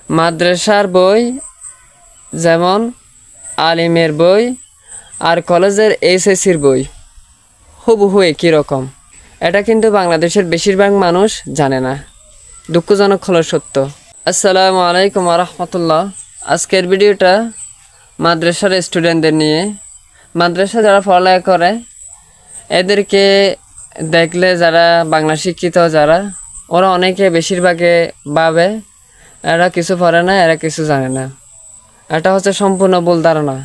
মাদ্রাসার বই যেমন আলিমের বই আর কলেজের এইচএসসির বই হুবহু একই রকম। এটা কিন্তু বাংলাদেশের বেশিরভাগ মানুষ জানে না, দুঃখজনক হলো সত্য। আসসালামু আলাইকুম রহমতুল্লাহ। আজকের ভিডিওটা মাদ্রাসার স্টুডেন্টদের নিয়ে। মাদ্রাসা যারা পড়ালেখা করে এদেরকে দেখলে যারা বাংলা শিক্ষিত যারা ওরা অনেকে বেশিরভাগে ভাবে এরা কিছু পড়ে না, এরা কিছু জানে না। এটা হচ্ছে সম্পূর্ণ ভুল ধারণা।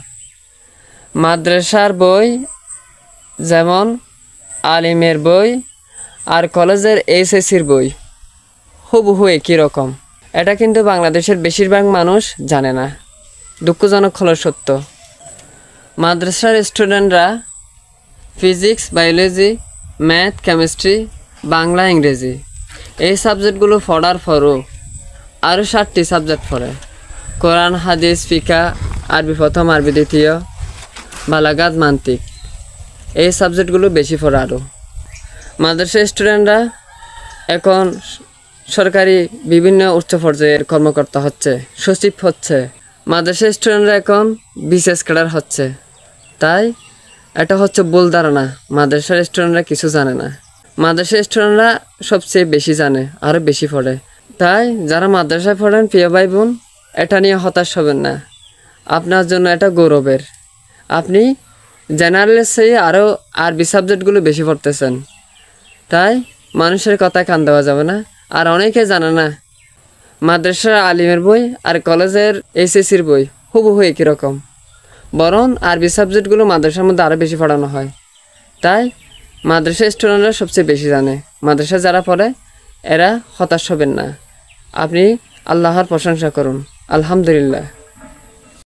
মাদ্রাসার বই যেমন আলিমের বই আর কলেজের এইচএসসির বই হুবহু একই রকম। এটা কিন্তু বাংলাদেশের বেশিরভাগ মানুষ জানে না, দুঃখজনক হলো সত্য। মাদ্রাসার স্টুডেন্টরা physics, biology, math, chemistry, Bangla, ইংরেজি এই সাবজেক্টগুলো পড়ার পরও আরও 7টি সাবজেক্ট পড়ে। কোরআন, হাদিস, ফিকা, আরবি প্রথম, আরবি দ্বিতীয়, বালাগাত, মান্তিক এই সাবজেক্টগুলো বেশি পড়ে আরও। মাদ্রাসার স্টুডেন্টরা এখন সরকারি বিভিন্ন উচ্চ পর্যায়ের কর্মকর্তা হচ্ছে, সচিব হচ্ছে। মাদ্রাসার স্টুডেন্টরা এখন বিসিএস ক্যাডার হচ্ছে। তাই এটা হচ্ছে ভুল ধারণা, মাদ্রাসার স্টুডেন্টরা কিছু জানে না। মাদ্রাসার স্টুডেন্টরা সবচেয়ে বেশি জানে, আরও বেশি পড়ে। তাই যারা মাদ্রাসায় পড়েন প্রিয় ভাই বোন, এটা নিয়ে হতাশ হবেন না, আপনার জন্য এটা গৌরবের। আপনি জেনারেলের চেয়ে আরও আরবি সাবজেক্টগুলো বেশি পড়তেছেন। তাই মানুষের কথায় কান দেওয়া যাবে না। আর অনেকে জানে না মাদ্রাসার আলিমের বই আর কলেজের এইচএসসির বই হুবহু একই রকম, বরং আরবি সাবজেক্টগুলো মাদ্রাসার মধ্যে আরও বেশি পড়ানো হয়। তাই মাদ্রাসার স্টুডেন্টরা সবচেয়ে বেশি জানে। মাদ্রাসা যারা পড়ে এরা হতাশ হবেন না, আপনি আল্লাহর প্রশংসা করুন, আলহামদুলিল্লাহ।